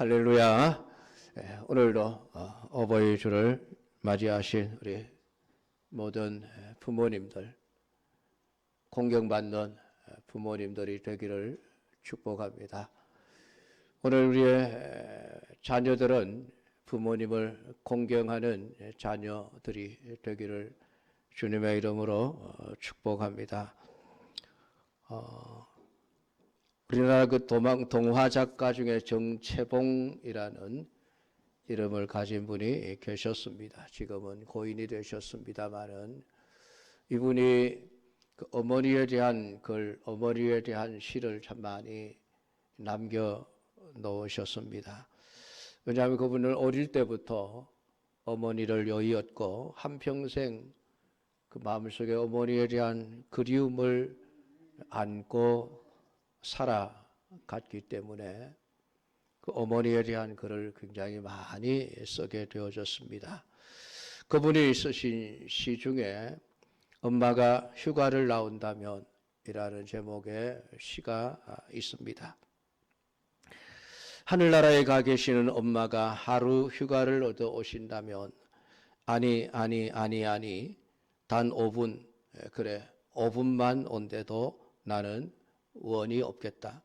할렐루야. 오늘도 어버이 주를 맞이하신 우리 모든 부모님들, 공경받는 부모님들이 되기를 축복합니다. 오늘 우리의 자녀들은 부모님을 공경하는 자녀들이 되기를 주님의 이름으로 축복합니다. 우리나라 그 동화 작가 중에 정채봉이라는 이름을 가진 분이 계셨습니다. 지금은 고인이 되셨습니다만은 이분이 그 어머니에 대한 글, 어머니에 대한 시를 참 많이 남겨 놓으셨습니다. 왜냐하면 그분은 어릴 때부터 어머니를 여의었고 한평생 그 마음속에 어머니에 대한 그리움을 안고 살아갔기 때문에 그 어머니에 대한 글을 굉장히 많이 쓰게 되어졌습니다. 그분이 쓰신 시 중에 엄마가 휴가를 나온다면 이라는 제목의 시가 있습니다. 하늘나라에 가 계시는 엄마가 하루 휴가를 얻어 오신다면 아니 단 5분 그래 5분만 온데도 나는 원이 없겠다.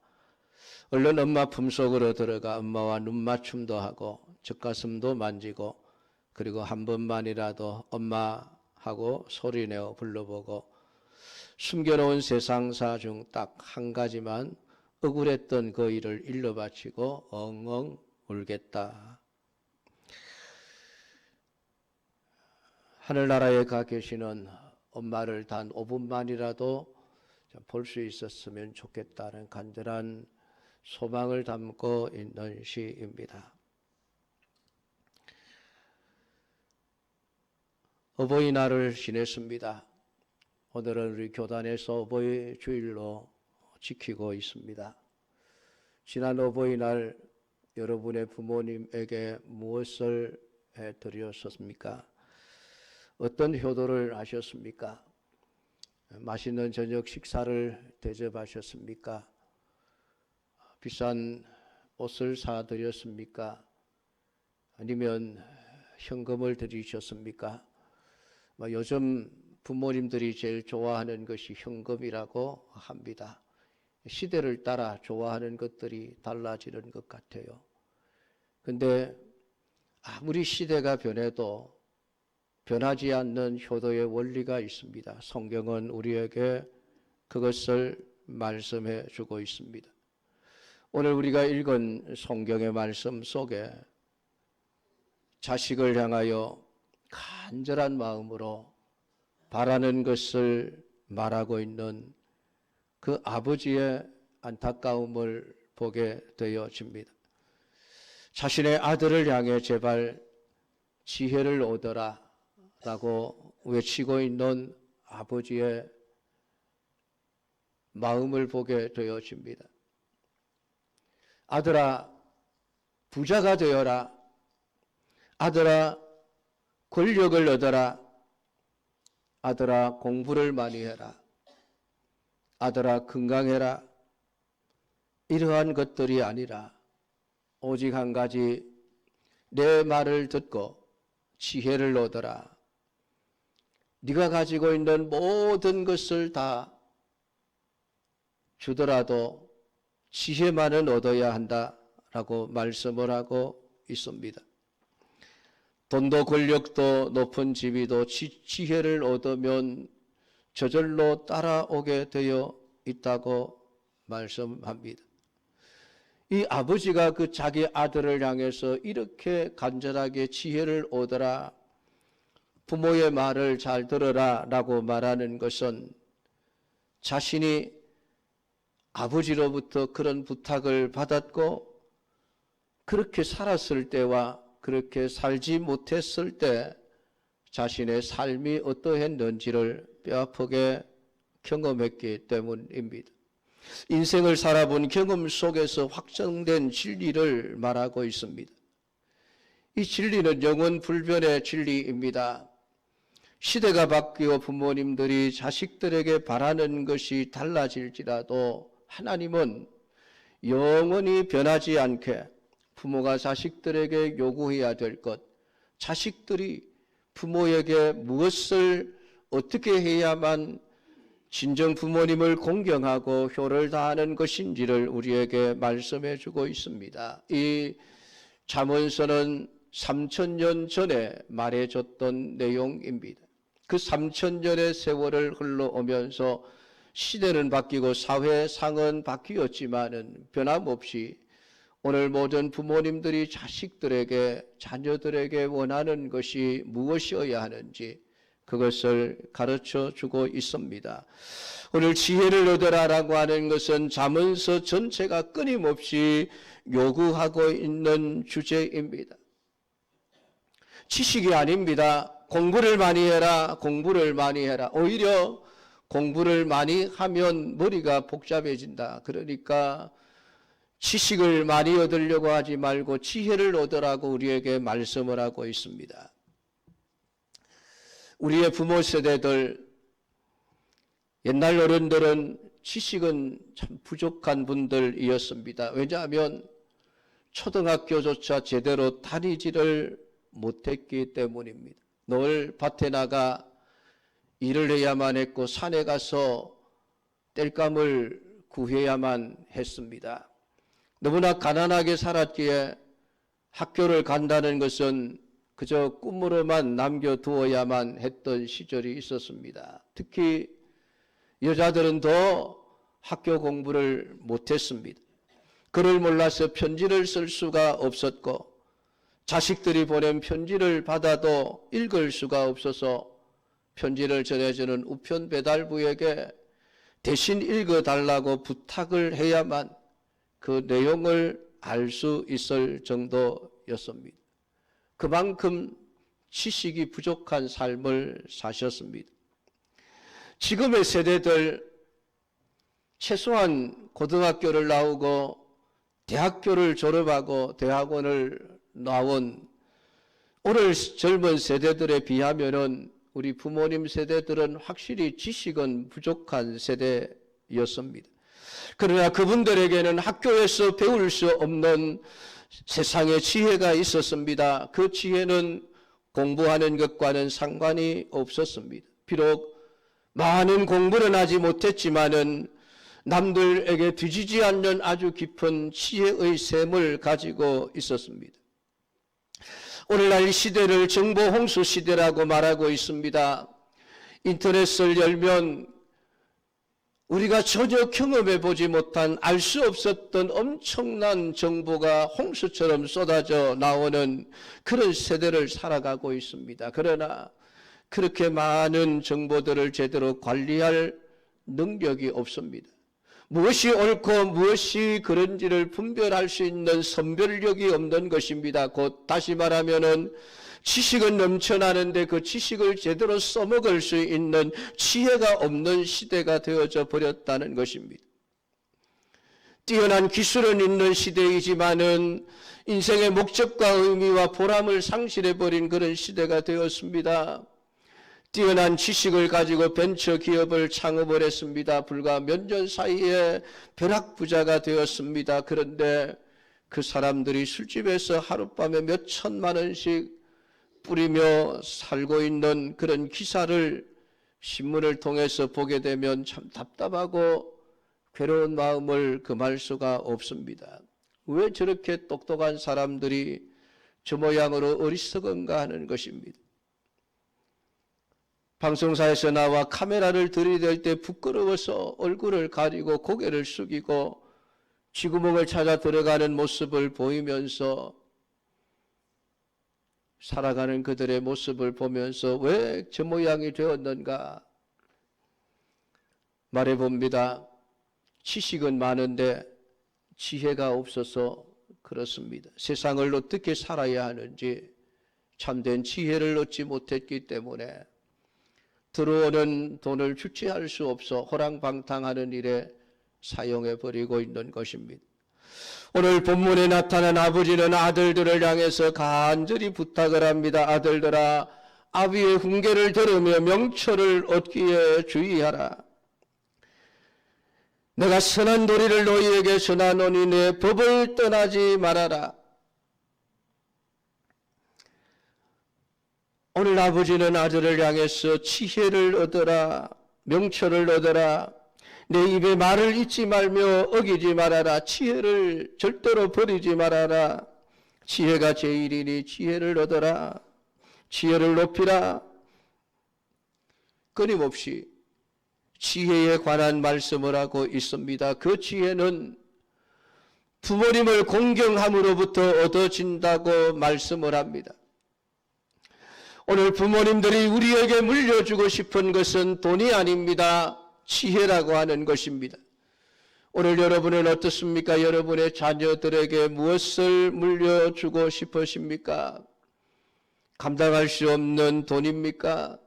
얼른 엄마 품속으로 들어가 엄마와 눈맞춤도 하고 젖가슴도 만지고 그리고 한 번만이라도 엄마하고 소리내어 불러보고 숨겨놓은 세상사 중 딱 한 가지만 억울했던 그 일을 일러바치고 엉엉 울겠다. 하늘나라에 가 계시는 엄마를 단 5분만이라도 볼 수 있었으면 좋겠다는 간절한 소망을 담고 있는 시입니다. 어버이날을 지냈습니다. 오늘은 우리 교단에서 어버이 주일로 지키고 있습니다. 지난 어버이날 여러분의 부모님에게 무엇을 해드렸습니까? 어떤 효도를 하셨습니까? 맛있는 저녁 식사를 대접하셨습니까? 비싼 옷을 사드렸습니까? 아니면 현금을 드리셨습니까? 요즘 부모님들이 제일 좋아하는 것이 현금이라고 합니다. 시대를 따라 좋아하는 것들이 달라지는 것 같아요. 근데 아무리 시대가 변해도 변하지 않는 효도의 원리가 있습니다. 성경은 우리에게 그것을 말씀해 주고 있습니다. 오늘 우리가 읽은 성경의 말씀 속에 자식을 향하여 간절한 마음으로 바라는 것을 말하고 있는 그 아버지의 안타까움을 보게 되어집니다. 자신의 아들을 향해 제발 지혜를 얻어라 라고 외치고 있는 아버지의 마음을 보게 되어집니다. 아들아, 부자가 되어라. 아들아, 권력을 얻어라. 아들아, 공부를 많이 해라. 아들아, 건강해라. 이러한 것들이 아니라 오직 한 가지 내 말을 듣고 지혜를 얻어라. 네가 가지고 있는 모든 것을 다 주더라도 지혜만은 얻어야 한다라고 말씀을 하고 있습니다. 돈도 권력도 높은 지위도 지혜를 얻으면 저절로 따라오게 되어 있다고 말씀합니다. 이 아버지가 그 자기 아들을 향해서 이렇게 간절하게 지혜를 얻어라, 부모의 말을 잘 들어라 라고 말하는 것은 자신이 아버지로부터 그런 부탁을 받았고 그렇게 살았을 때와 그렇게 살지 못했을 때 자신의 삶이 어떠했는지를 뼈아프게 경험했기 때문입니다. 인생을 살아본 경험 속에서 확정된 진리를 말하고 있습니다. 이 진리는 영원 불변의 진리입니다. 시대가 바뀌어 부모님들이 자식들에게 바라는 것이 달라질지라도 하나님은 영원히 변하지 않게 부모가 자식들에게 요구해야 될 것, 자식들이 부모에게 무엇을 어떻게 해야만 진정 부모님을 공경하고 효를 다하는 것인지를 우리에게 말씀해 주고 있습니다. 이 잠언서는 3000년 전에 말해줬던 내용입니다. 그 3000년의 세월을 흘러오면서 시대는 바뀌고 사회상은 바뀌었지만은 변함없이 오늘 모든 부모님들이 자식들에게, 자녀들에게 원하는 것이 무엇이어야 하는지 그것을 가르쳐 주고 있습니다. 오늘 지혜를 얻으라라고 하는 것은 잠언서 전체가 끊임없이 요구하고 있는 주제입니다. 지식이 아닙니다. 공부를 많이 해라, 공부를 많이 해라. 오히려 공부를 많이 하면 머리가 복잡해진다. 그러니까 지식을 많이 얻으려고 하지 말고 지혜를 얻으라고 우리에게 말씀을 하고 있습니다. 우리의 부모 세대들, 옛날 어른들은 지식은 참 부족한 분들이었습니다. 왜냐하면 초등학교조차 제대로 다니지를 못했기 때문입니다. 늘 밭에 나가 일을 해야만 했고 산에 가서 땔감을 구해야만 했습니다. 너무나 가난하게 살았기에 학교를 간다는 것은 그저 꿈으로만 남겨두어야만 했던 시절이 있었습니다. 특히 여자들은 더 학교 공부를 못했습니다. 글을 몰라서 편지를 쓸 수가 없었고 자식들이 보낸 편지를 받아도 읽을 수가 없어서 편지를 전해주는 우편 배달부에게 대신 읽어달라고 부탁을 해야만 그 내용을 알 수 있을 정도였습니다. 그만큼 지식이 부족한 삶을 사셨습니다. 지금의 세대들 최소한 고등학교를 나오고 대학교를 졸업하고 대학원을 나온 오늘 젊은 세대들에 비하면은 우리 부모님 세대들은 확실히 지식은 부족한 세대였습니다. 그러나 그분들에게는 학교에서 배울 수 없는 세상의 지혜가 있었습니다. 그 지혜는 공부하는 것과는 상관이 없었습니다. 비록 많은 공부는 하지 못했지만은 남들에게 뒤지지 않는 아주 깊은 지혜의 샘을 가지고 있었습니다. 오늘날 시대를 정보 홍수 시대라고 말하고 있습니다. 인터넷을 열면 우리가 전혀 경험해 보지 못한 알 수 없었던 엄청난 정보가 홍수처럼 쏟아져 나오는 그런 세대를 살아가고 있습니다. 그러나 그렇게 많은 정보들을 제대로 관리할 능력이 없습니다. 무엇이 옳고 무엇이 그런지를 분별할 수 있는 선별력이 없는 것입니다. 곧 다시 말하면은 지식은 넘쳐나는데 그 지식을 제대로 써먹을 수 있는 지혜가 없는 시대가 되어져 버렸다는 것입니다. 뛰어난 기술은 있는 시대이지만은 인생의 목적과 의미와 보람을 상실해버린 그런 시대가 되었습니다. 뛰어난 지식을 가지고 벤처 기업을 창업을 했습니다. 불과 몇 년 사이에 벼락부자가 되었습니다. 그런데 그 사람들이 술집에서 하룻밤에 몇 천만 원씩 뿌리며 살고 있는 그런 기사를 신문을 통해서 보게 되면 참 답답하고 괴로운 마음을 금할 수가 없습니다. 왜 저렇게 똑똑한 사람들이 저 모양으로 어리석은가 하는 것입니다. 방송사에서 나와 카메라를 들이댈 때 부끄러워서 얼굴을 가리고 고개를 숙이고 쥐구멍을 찾아 들어가는 모습을 보이면서 살아가는 그들의 모습을 보면서 왜 저 모양이 되었는가 말해봅니다. 지식은 많은데 지혜가 없어서 그렇습니다. 세상을 어떻게 살아야 하는지 참된 지혜를 얻지 못했기 때문에 들어오는 돈을 주체할 수 없어 호랑방탕하는 일에 사용해버리고 있는 것입니다. 오늘 본문에 나타난 아버지는 아들들을 향해서 간절히 부탁을 합니다. 아들들아, 아비의 훈계를 들으며 명철을 얻기에 주의하라. 내가 선한 도리를 너희에게 전하노니 내 법을 떠나지 말아라. 오늘 아버지는 아들을 향해서 지혜를 얻어라, 명철을 얻어라, 내 입에 말을 잊지 말며 어기지 말아라, 지혜를 절대로 버리지 말아라, 지혜가 제일이니 지혜를 얻어라, 지혜를 높이라. 끊임없이 지혜에 관한 말씀을 하고 있습니다. 그 지혜는 부모님을 공경함으로부터 얻어진다고 말씀을 합니다. 오늘 부모님들이 우리에게 물려주고 싶은 것은 돈이 아닙니다. 지혜라고 하는 것입니다. 오늘 여러분은 어떻습니까? 여러분의 자녀들에게 무엇을 물려주고 싶으십니까? 감당할 수 없는 돈입니까?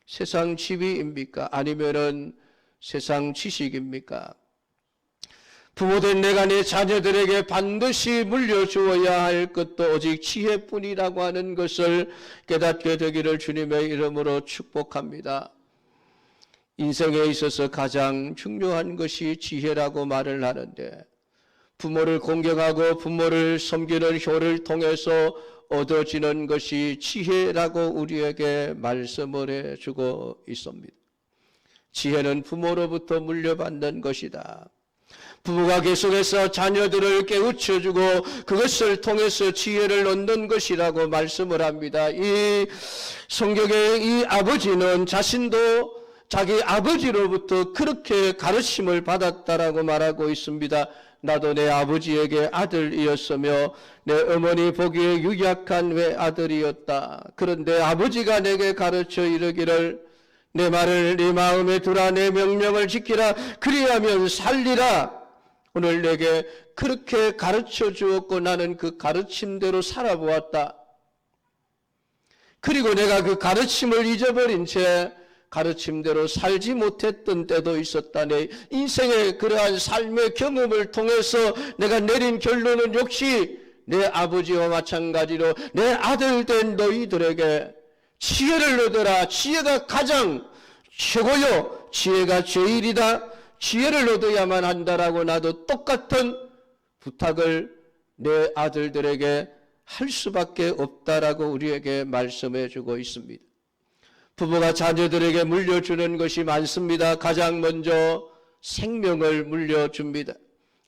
세상 지위입니까? 아니면은 세상 지식입니까? 부모된 내가 내 자녀들에게 반드시 물려주어야 할 것도 오직 지혜뿐이라고 하는 것을 깨닫게 되기를 주님의 이름으로 축복합니다. 인생에 있어서 가장 중요한 것이 지혜라고 말을 하는데, 부모를 공경하고 부모를 섬기는 효를 통해서 얻어지는 것이 지혜라고 우리에게 말씀을 해주고 있습니다. 지혜는 부모로부터 물려받는 것이다. 부모가 계속해서 자녀들을 깨우쳐주고 그것을 통해서 지혜를 얻는 것이라고 말씀을 합니다. 이 성경의 이 아버지는 자신도 자기 아버지로부터 그렇게 가르침을 받았다라고 말하고 있습니다. 나도 내 아버지에게 아들이었으며 내 어머니 보기에 유약한 외아들이었다. 그런데 아버지가 내게 가르쳐 이르기를 내 말을 네 마음에 두라, 내 명령을 지키라, 그리하면 살리라. 오늘 내게 그렇게 가르쳐 주었고 나는 그 가르침대로 살아보았다. 그리고 내가 그 가르침을 잊어버린 채 가르침대로 살지 못했던 때도 있었다. 내 인생의 그러한 삶의 경험을 통해서 내가 내린 결론은 역시 내 아버지와 마찬가지로 내 아들 된 너희들에게 지혜를 얻어라. 지혜가 가장 최고요. 지혜가 제일이다. 지혜를 얻어야만 한다라고 나도 똑같은 부탁을 내 아들들에게 할 수밖에 없다라고 우리에게 말씀해 주고 있습니다. 부모가 자녀들에게 물려주는 것이 많습니다. 가장 먼저 생명을 물려줍니다.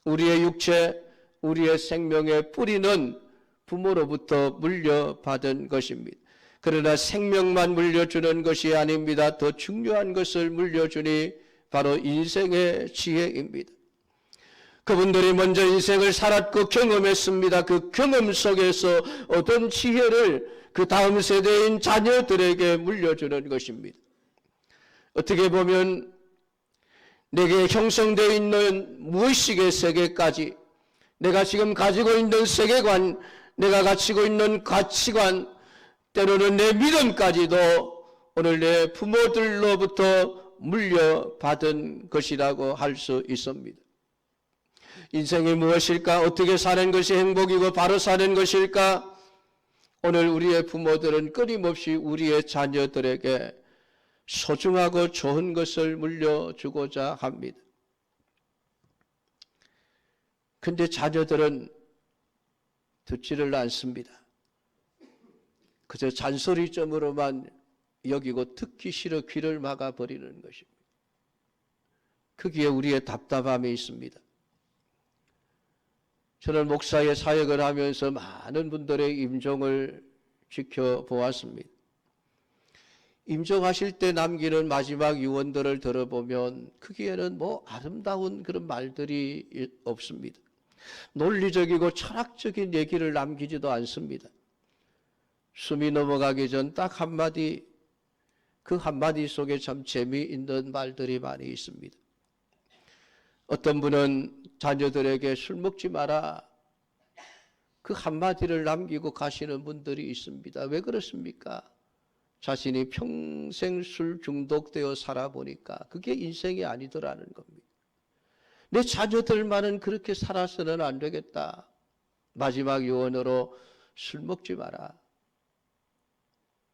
우리의 육체, 우리의 생명의 뿌리는 부모로부터 물려받은 것입니다. 그러나 생명만 물려주는 것이 아닙니다. 더 중요한 것을 물려주니 바로 인생의 지혜입니다. 그분들이 먼저 인생을 살았고 경험했습니다. 그 경험 속에서 얻은 지혜를 그 다음 세대인 자녀들에게 물려주는 것입니다. 어떻게 보면 내게 형성되어 있는 무의식의 세계까지, 내가 지금 가지고 있는 세계관, 내가 가지고 있는 가치관, 때로는 내 믿음까지도 오늘 내 부모들로부터 물려받은 것이라고 할 수 있습니다. 인생이 무엇일까? 어떻게 사는 것이 행복이고 바로 사는 것일까? 오늘 우리의 부모들은 끊임없이 우리의 자녀들에게 소중하고 좋은 것을 물려주고자 합니다. 근데 자녀들은 듣지를 않습니다. 그저 잔소리점으로만 여기고 듣기 싫어 귀를 막아버리는 것입니다. 거기에 우리의 답답함이 있습니다. 저는 목사의 사역을 하면서 많은 분들의 임종을 지켜보았습니다. 임종하실 때 남기는 마지막 유언들을 들어보면 거기에는 뭐 아름다운 그런 말들이 없습니다. 논리적이고 철학적인 얘기를 남기지도 않습니다. 숨이 넘어가기 전 딱 한마디, 그 한마디 속에 참 재미있는 말들이 많이 있습니다. 어떤 분은 자녀들에게 술 먹지 마라, 그 한마디를 남기고 가시는 분들이 있습니다. 왜 그렇습니까? 자신이 평생 술 중독되어 살아보니까 그게 인생이 아니더라는 겁니다. 내 자녀들만은 그렇게 살아서는 안 되겠다. 마지막 유언으로 술 먹지 마라,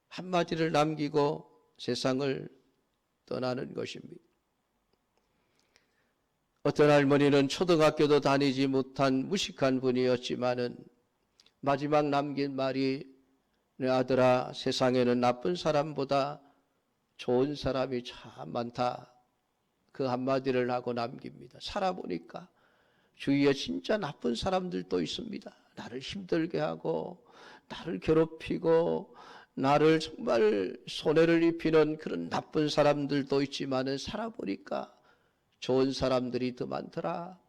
한마디를 남기고 세상을 떠나는 것입니다. 어떤 할머니는 초등학교도 다니지 못한 무식한 분이었지만은 마지막 남긴 말이 내 아들아, 세상에는 나쁜 사람보다 좋은 사람이 참 많다. 그 한마디를 하고 남깁니다. 살아보니까 주위에 진짜 나쁜 사람들도 있습니다. 나를 힘들게 하고 나를 괴롭히고 나를 정말 손해를 입히는 그런 나쁜 사람들도 있지만은 살아보니까 좋은 사람들이 더 많더라.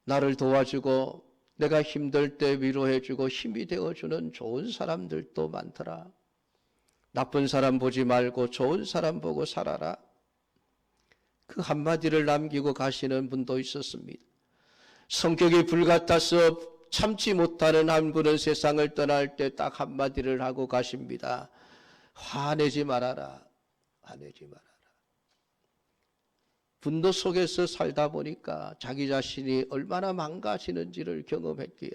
나를 도와주고 내가 힘들 때 위로해주고 힘이 되어주는 좋은 사람들도 많더라. 나쁜 사람 보지 말고 좋은 사람 보고 살아라. 그 한마디를 남기고 가시는 분도 있었습니다. 성격이 불같아서 참지 못하는 한 분은 세상을 떠날 때 딱 한마디를 하고 가십니다. 화내지 말아라. 화내지 말아라. 분노 속에서 살다 보니까 자기 자신이 얼마나 망가지는지를 경험했기에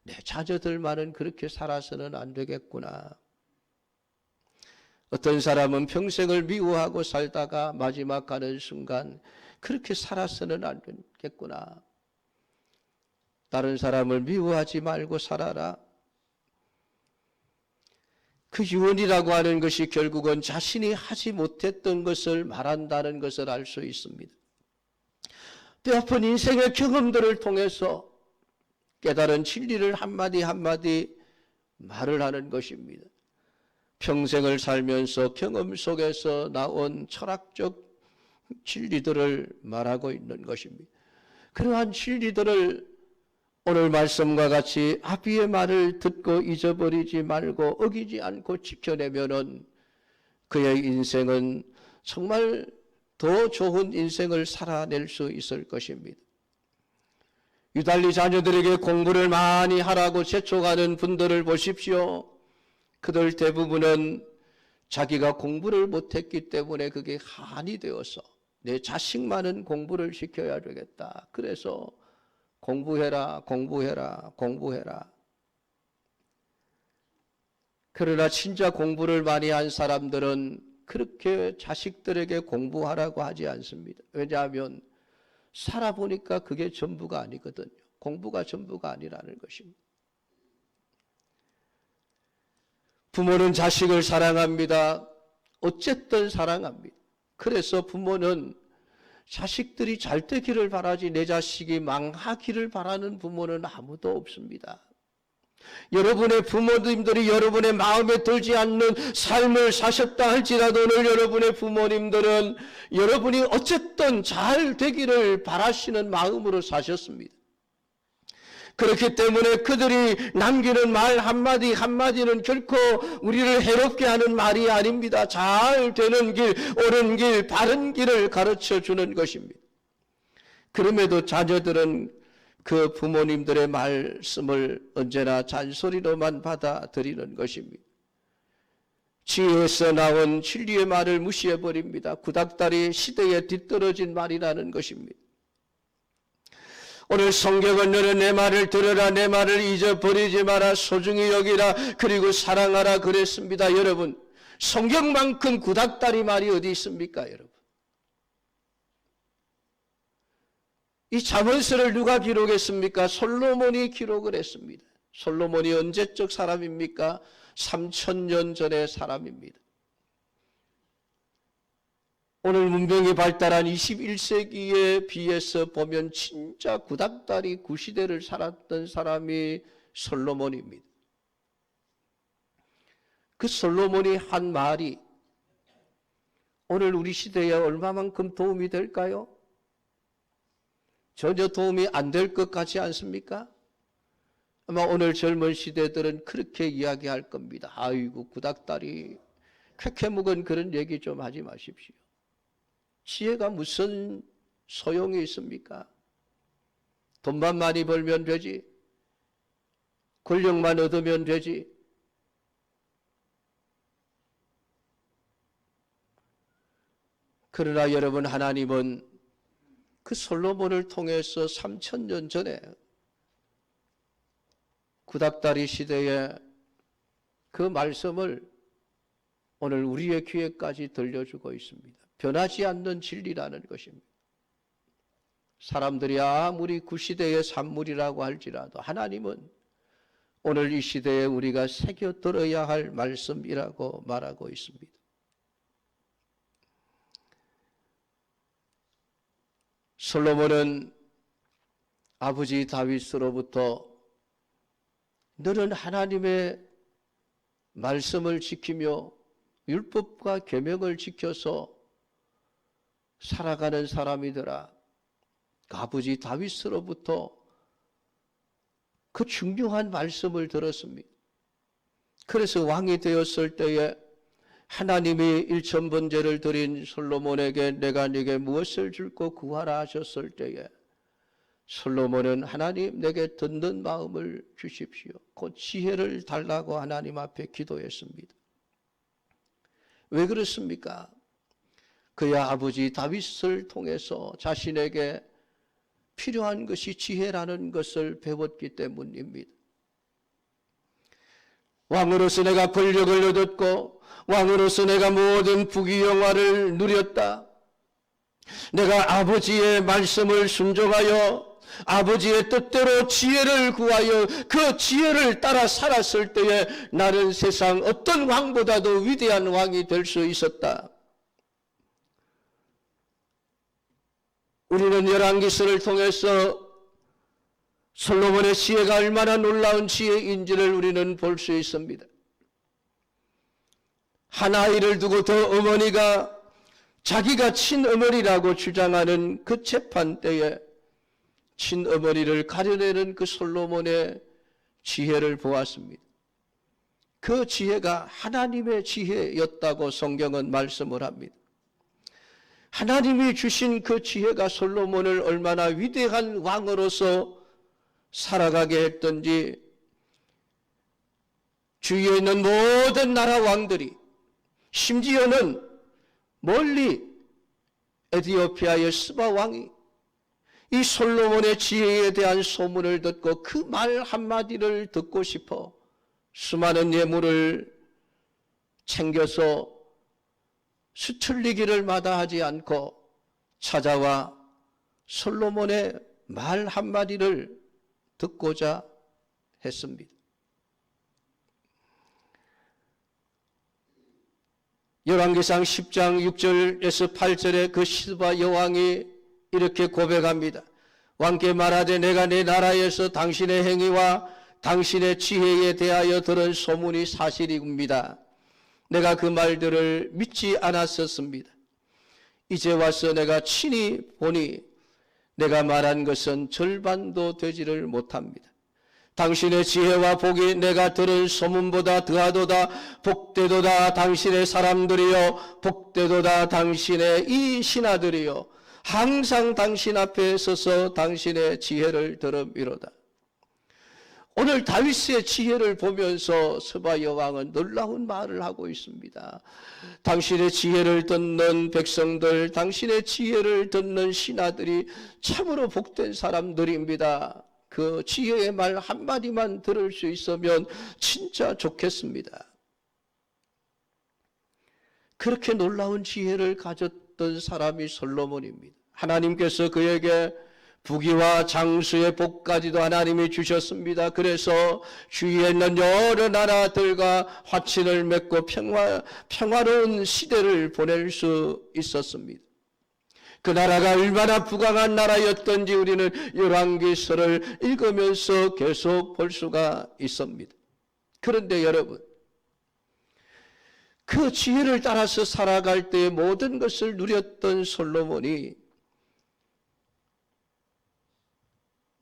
내 자녀들만은 그렇게 살아서는 안 되겠구나. 어떤 사람은 평생을 미워하고 살다가 마지막 가는 순간 그렇게 살아서는 안 되겠구나. 다른 사람을 미워하지 말고 살아라. 그 유언이라고 하는 것이 결국은 자신이 하지 못했던 것을 말한다는 것을 알 수 있습니다. 뼈아픈 인생의 경험들을 통해서 깨달은 진리를 한마디 한마디 말을 하는 것입니다. 평생을 살면서 경험 속에서 나온 철학적 진리들을 말하고 있는 것입니다. 그러한 진리들을 오늘 말씀과 같이 아비의 말을 듣고 잊어버리지 말고 어기지 않고 지켜내면은 그의 인생은 정말 더 좋은 인생을 살아낼 수 있을 것입니다. 유달리 자녀들에게 공부를 많이 하라고 재촉하는 분들을 보십시오. 그들 대부분은 자기가 공부를 못했기 때문에 그게 한이 되어서 내 자식만은 공부를 시켜야 되겠다. 그래서 공부해라, 공부해라, 공부해라. 그러나 진짜 공부를 많이 한 사람들은 그렇게 자식들에게 공부하라고 하지 않습니다. 왜냐하면 살아보니까 그게 전부가 아니거든요. 공부가 전부가 아니라는 것입니다. 부모는 자식을 사랑합니다. 어쨌든 사랑합니다. 그래서 부모는 자식들이 잘 되기를 바라지 내 자식이 망하기를 바라는 부모는 아무도 없습니다. 여러분의 부모님들이 여러분의 마음에 들지 않는 삶을 사셨다 할지라도 오늘 여러분의 부모님들은 여러분이 어쨌든 잘 되기를 바라시는 마음으로 사셨습니다. 그렇기 때문에 그들이 남기는 말 한마디 한마디는 결코 우리를 해롭게 하는 말이 아닙니다. 잘 되는 길, 옳은 길, 바른 길을 가르쳐 주는 것입니다. 그럼에도 자녀들은 그 부모님들의 말씀을 언제나 잔소리로만 받아들이는 것입니다. 지혜에서 나온 진리의 말을 무시해버립니다. 구닥다리 시대에 뒤떨어진 말이라는 것입니다. 오늘 성경은 너는 내 말을 들으라, 내 말을 잊어버리지 마라, 소중히 여기라, 그리고 사랑하라 그랬습니다. 여러분, 성경만큼 구닥다리 말이 어디 있습니까, 여러분? 이 잠언서를 누가 기록했습니까? 솔로몬이 기록을 했습니다. 솔로몬이 언제적 사람입니까? 3000년 전의 사람입니다. 오늘 문명이 발달한 21세기에 비해서 보면 진짜 구닥다리 구시대를 살았던 사람이 솔로몬입니다. 그 솔로몬이 한 말이 오늘 우리 시대에 얼마만큼 도움이 될까요? 전혀 도움이 안 될 것 같지 않습니까? 아마 오늘 젊은 시대들은 그렇게 이야기할 겁니다. 아이고 구닥다리 쾌쾌 묵은 그런 얘기 좀 하지 마십시오. 지혜가 무슨 소용이 있습니까? 돈만 많이 벌면 되지. 권력만 얻으면 되지. 그러나 여러분, 하나님은 그 솔로몬을 통해서 3000년 전에 구닥다리 시대에 그 말씀을 오늘 우리의 귀에까지 들려주고 있습니다. 변하지 않는 진리라는 것입니다. 사람들이 아무리 구시대의 산물이라고 할지라도 하나님은 오늘 이 시대에 우리가 새겨들어야 할 말씀이라고 말하고 있습니다. 솔로몬은 아버지 다윗으로부터 너는 하나님의 말씀을 지키며 율법과 계명을 지켜서 살아가는 사람이더라. 아버지 다윗으로부터 그 중요한 말씀을 들었습니다. 그래서 왕이 되었을 때에 하나님이 일천번제를 드린 솔로몬에게 내가 네게 무엇을 줄고 구하라 하셨을 때에 솔로몬은 하나님 내게 듣는 마음을 주십시오. 곧 지혜를 달라고 하나님 앞에 기도했습니다. 왜 그렇습니까? 그의 아버지 다윗을 통해서 자신에게 필요한 것이 지혜라는 것을 배웠기 때문입니다. 왕으로서 내가 권력을 얻었고 왕으로서 내가 모든 부귀영화를 누렸다. 내가 아버지의 말씀을 순종하여 아버지의 뜻대로 지혜를 구하여 그 지혜를 따라 살았을 때에 나는 세상 어떤 왕보다도 위대한 왕이 될 수 있었다. 우리는 열왕기서를 통해서 솔로몬의 지혜가 얼마나 놀라운 지혜인지를 우리는 볼 수 있습니다. 한 아이를 두고 더 어머니가 자기가 친어머니라고 주장하는 그 재판 때에 친어머니를 가려내는 그 솔로몬의 지혜를 보았습니다. 그 지혜가 하나님의 지혜였다고 성경은 말씀을 합니다. 하나님이 주신 그 지혜가 솔로몬을 얼마나 위대한 왕으로서 살아가게 했던지 주위에 있는 모든 나라 왕들이 심지어는 멀리 에티오피아의 스바 왕이 이 솔로몬의 지혜에 대한 소문을 듣고 그 말 한마디를 듣고 싶어 수많은 예물을 챙겨서 수틀리기를 마다하지 않고 찾아와 솔로몬의 말 한마디를 듣고자 했습니다. 열왕기상 10장 6절에서 8절에 그 스바 여왕이 이렇게 고백합니다. 왕께 말하되 내가 내 나라에서 당신의 행위와 당신의 지혜에 대하여 들은 소문이 사실입니다. 내가 그 말들을 믿지 않았었습니다. 이제 와서 내가 친히 보니 내가 말한 것은 절반도 되지를 못합니다. 당신의 지혜와 복이 내가 들은 소문보다 더하도다. 복되도다 당신의 사람들이여, 복되도다 당신의 이 신하들이여, 항상 당신 앞에 서서 당신의 지혜를 들음이로다. 오늘 다윗의 지혜를 보면서 스바 여왕은 놀라운 말을 하고 있습니다. 당신의 지혜를 듣는 백성들, 당신의 지혜를 듣는 신하들이 참으로 복된 사람들입니다. 그 지혜의 말 한마디만 들을 수 있으면 진짜 좋겠습니다. 그렇게 놀라운 지혜를 가졌던 사람이 솔로몬입니다. 하나님께서 그에게 부귀와 장수의 복까지도 하나님이 주셨습니다. 그래서 주위에 있는 여러 나라들과 화친을 맺고 평화로운 시대를 보낼 수 있었습니다. 그 나라가 얼마나 부강한 나라였던지 우리는 열왕기서를 읽으면서 계속 볼 수가 있습니다. 그런데 여러분, 그 지혜를 따라서 살아갈 때 모든 것을 누렸던 솔로몬이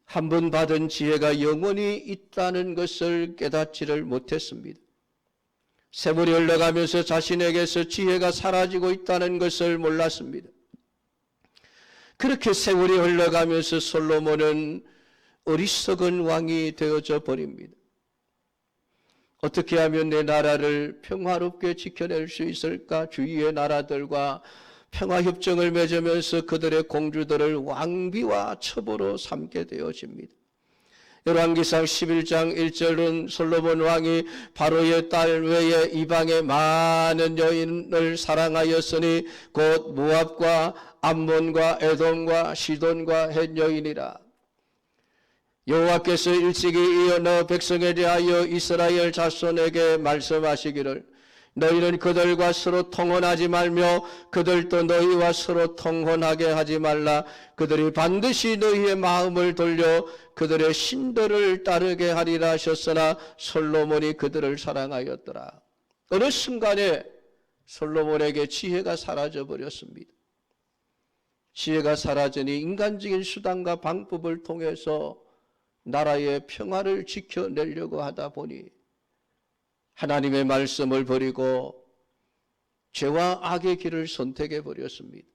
한 번 받은 지혜가 영원히 있다는 것을 깨닫지를 못했습니다. 세월이 흘러가면서 자신에게서 지혜가 사라지고 있다는 것을 몰랐습니다. 그렇게 세월이 흘러가면서 솔로몬은 어리석은 왕이 되어져 버립니다. 어떻게 하면 내 나라를 평화롭게 지켜낼 수 있을까? 주위의 나라들과 평화협정을 맺으면서 그들의 공주들을 왕비와 첩으로 삼게 되어집니다. 열왕기상 11장 1절은 솔로몬 왕이 바로의 딸 외에 이방의 많은 여인을 사랑하였으니 곧 모압과 암몬과 에돔과 시돈과 헷 여인이라. 여호와께서 일찍이 이어 너 백성에 대하여 이스라엘 자손에게 말씀하시기를 너희는 그들과 서로 통혼하지 말며 그들도 너희와 서로 통혼하게 하지 말라. 그들이 반드시 너희의 마음을 돌려 그들의 신들을 따르게 하리라 하셨으나 솔로몬이 그들을 사랑하였더라. 어느 순간에 솔로몬에게 지혜가 사라져 버렸습니다. 지혜가 사라지니 인간적인 수단과 방법을 통해서 나라의 평화를 지켜내려고 하다 보니 하나님의 말씀을 버리고 죄와 악의 길을 선택해 버렸습니다.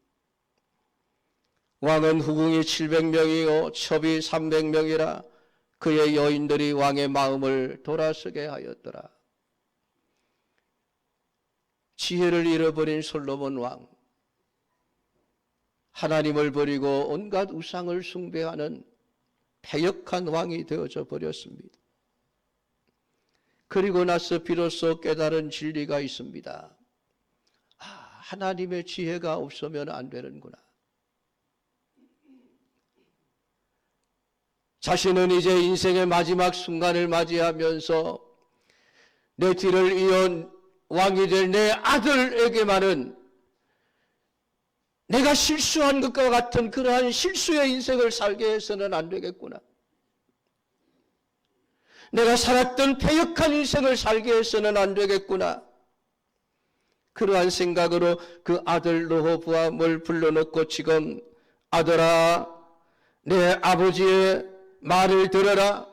왕은 후궁이 700명이요 첩이 300명이라 그의 여인들이 왕의 마음을 돌아서게 하였더라. 지혜를 잃어버린 솔로몬 왕, 하나님을 버리고 온갖 우상을 숭배하는 패역한 왕이 되어져 버렸습니다. 그리고 나서 비로소 깨달은 진리가 있습니다. 하나님의 지혜가 없으면 안 되는구나. 자신은 이제 인생의 마지막 순간을 맞이하면서 내 뒤를 이은 왕이 될 내 아들에게만은 내가 실수한 것과 같은 그러한 실수의 인생을 살게 해서는 안 되겠구나. 내가 살았던 패역한 인생을 살게 해서는 안 되겠구나. 그러한 생각으로 그 아들 르호보암을 불러놓고 지금 아들아 내 아버지의 말을 들어라.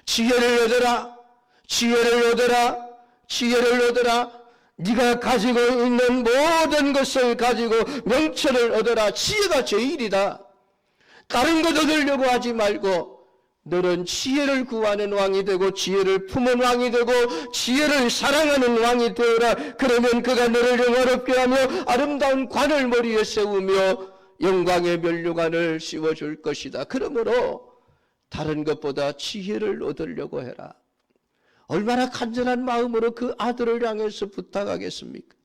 지혜를 얻어라. 지혜를 얻어라. 지혜를 얻어라. 네가 가지고 있는 모든 것을 가지고 명철을 얻어라. 지혜가 제일이다. 다른 것 얻으려고 하지 말고 너는 지혜를 구하는 왕이 되고 지혜를 품은 왕이 되고 지혜를 사랑하는 왕이 되어라. 그러면 그가 너를 영화롭게 하며 아름다운 관을 머리에 세우며 영광의 면류관을 씌워줄 것이다. 그러므로 다른 것보다 지혜를 얻으려고 해라. 얼마나 간절한 마음으로 그 아들을 향해서 부탁하겠습니까?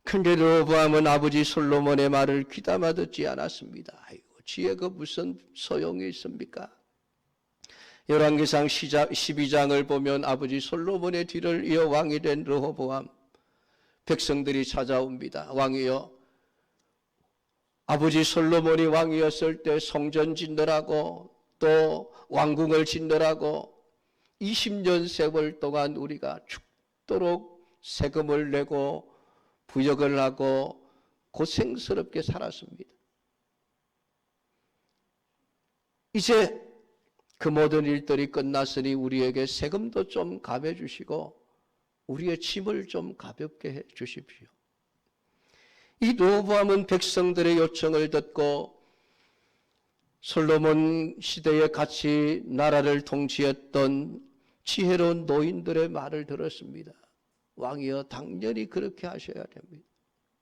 근데 르호보암은 아버지 솔로몬의 말을 귀담아 듣지 않았습니다. 아이고, 지혜가 무슨 소용이 있습니까? 열왕기상 12장을 보면 아버지 솔로몬의 뒤를 이어 왕이 된 르호보암, 백성들이 찾아옵니다. 왕이여, 아버지 솔로몬이 왕이었을 때 성전 짓느라고 또 왕궁을 짓느라고 20년 세월 동안 우리가 죽도록 세금을 내고 부역을 하고 고생스럽게 살았습니다. 이제 그 모든 일들이 끝났으니 우리에게 세금도 좀 갚아 주시고 우리의 짐을 좀 가볍게 해 주십시오. 이 르호보암은 백성들의 요청을 듣고 솔로몬 시대에 같이 나라를 통치했던 지혜로운 노인들의 말을 들었습니다. 왕이여, 당연히 그렇게 하셔야 됩니다.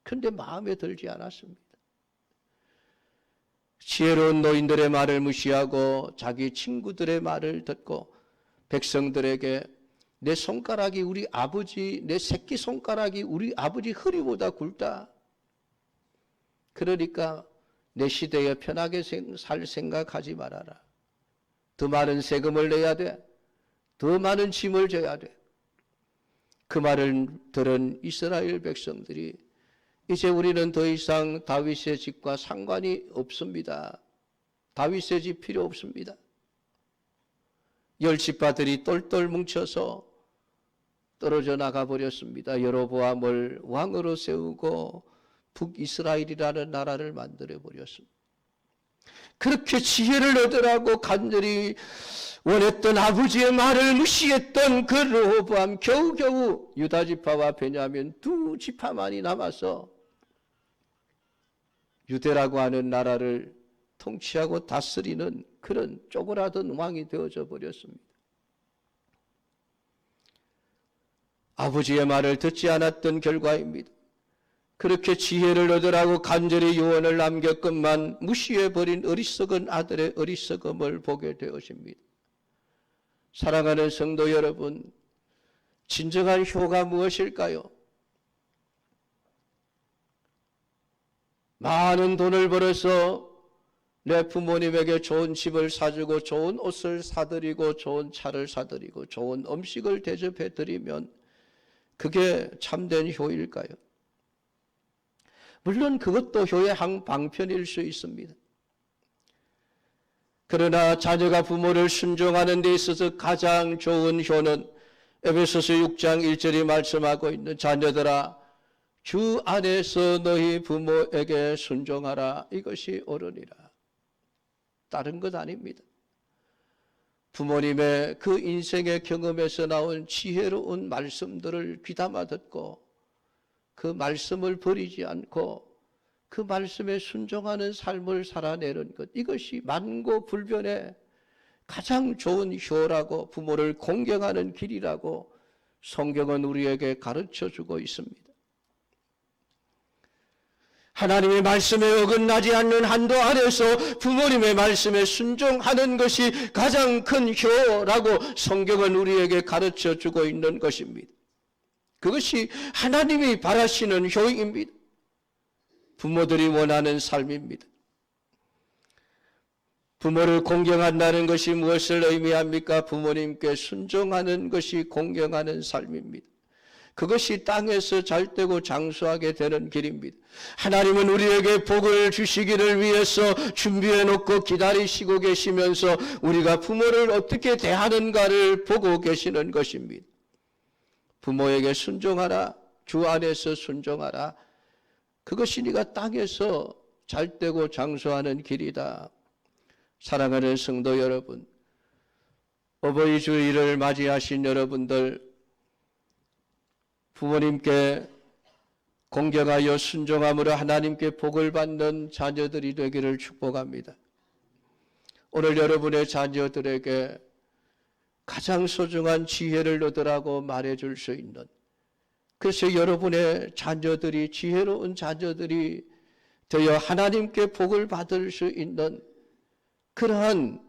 그런데 마음에 들지 않았습니다. 지혜로운 노인들의 말을 무시하고 자기 친구들의 말을 듣고 백성들에게 내 손가락이 우리 아버지, 내 새끼 손가락이 우리 아버지 허리보다 굵다. 그러니까 내 시대에 편하게 살 생각하지 말아라. 더 많은 세금을 내야 돼. 더 많은 짐을 져야 돼. 그 말을 들은 이스라엘 백성들이 이제 우리는 더 이상 다윗의 집과 상관이 없습니다. 다윗의 집 필요 없습니다. 10지파들이 똘똘 뭉쳐서 떨어져 나가버렸습니다. 여로보암을 왕으로 세우고 북이스라엘이라는 나라를 만들어버렸습니다. 그렇게 지혜를 얻으라고 간절히 원했던 아버지의 말을 무시했던 그 르호보암, 겨우겨우 유다지파와 베냐민 두 지파만이 남아서 유대라고 하는 나라를 통치하고 다스리는 그런 쪼그라든 왕이 되어져 버렸습니다. 아버지의 말을 듣지 않았던 결과입니다. 그렇게 지혜를 얻으라고 간절히 유언을 남겼건만 무시해버린 어리석은 아들의 어리석음을 보게 되었습니다. 사랑하는 성도 여러분, 진정한 효가 무엇일까요? 많은 돈을 벌어서 내 부모님에게 좋은 집을 사주고 좋은 옷을 사드리고 좋은 차를 사드리고 좋은 음식을 대접해드리면 그게 참된 효일까요? 물론 그것도 효의 한 방편일 수 있습니다. 그러나 자녀가 부모를 순종하는 데 있어서 가장 좋은 효는 에베소서 6장 1절이 말씀하고 있는 자녀들아 주 안에서 너희 부모에게 순종하라. 이것이 옳으니라. 다른 것 아닙니다. 부모님의 그 인생의 경험에서 나온 지혜로운 말씀들을 귀담아 듣고 그 말씀을 버리지 않고 그 말씀에 순종하는 삶을 살아내는 것, 이것이 만고불변의 가장 좋은 효라고, 부모를 공경하는 길이라고 성경은 우리에게 가르쳐주고 있습니다. 하나님의 말씀에 어긋나지 않는 한도 안에서 부모님의 말씀에 순종하는 것이 가장 큰 효라고 성경은 우리에게 가르쳐주고 있는 것입니다. 그것이 하나님이 바라시는 효입니다. 부모들이 원하는 삶입니다. 부모를 공경한다는 것이 무엇을 의미합니까? 부모님께 순종하는 것이 공경하는 삶입니다. 그것이 땅에서 잘되고 장수하게 되는 길입니다. 하나님은 우리에게 복을 주시기를 위해서 준비해 놓고 기다리시고 계시면서 우리가 부모를 어떻게 대하는가를 보고 계시는 것입니다. 부모에게 순종하라. 주 안에서 순종하라. 그것이 네가 땅에서 잘되고 장수하는 길이다. 사랑하는 성도 여러분, 어버이 주일을 맞이하신 여러분들, 부모님께 공경하여 순종함으로 하나님께 복을 받는 자녀들이 되기를 축복합니다. 오늘 여러분의 자녀들에게 가장 소중한 지혜를 얻으라고 말해줄 수 있는, 그래서 여러분의 자녀들이 지혜로운 자녀들이 되어 하나님께 복을 받을 수 있는 그러한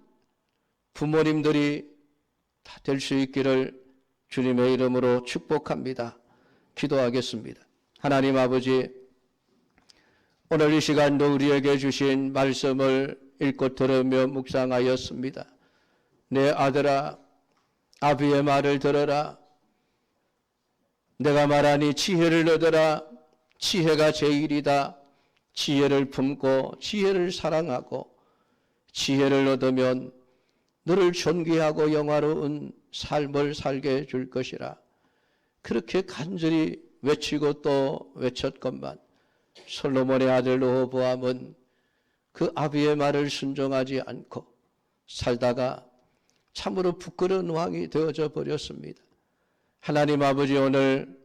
부모님들이 다 될 수 있기를 주님의 이름으로 축복합니다. 기도하겠습니다. 하나님 아버지, 오늘 이 시간도 우리에게 주신 말씀을 읽고 들으며 묵상하였습니다. 내 아들아, 아비의 말을 들어라. 내가 말하니 지혜를 얻어라. 지혜가 제일이다. 지혜를 품고 지혜를 사랑하고 지혜를 얻으면 너를 존귀하고 영화로운 삶을 살게 해줄 것이라. 그렇게 간절히 외치고 또 외쳤건만 솔로몬의 아들 르호보암은 그 아비의 말을 순종하지 않고 살다가 참으로 부끄러운 왕이 되어져 버렸습니다. 하나님 아버지, 오늘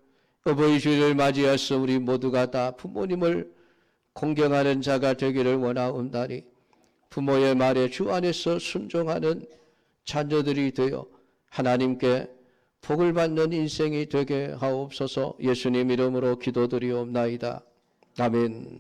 어버이 주일을 맞이해서 우리 모두가 다 부모님을 공경하는 자가 되기를 원하옵나니 부모의 말에 주 안에서 순종하는 자녀들이 되어 하나님께 복을 받는 인생이 되게 하옵소서. 예수님 이름으로 기도드리옵나이다. 아멘.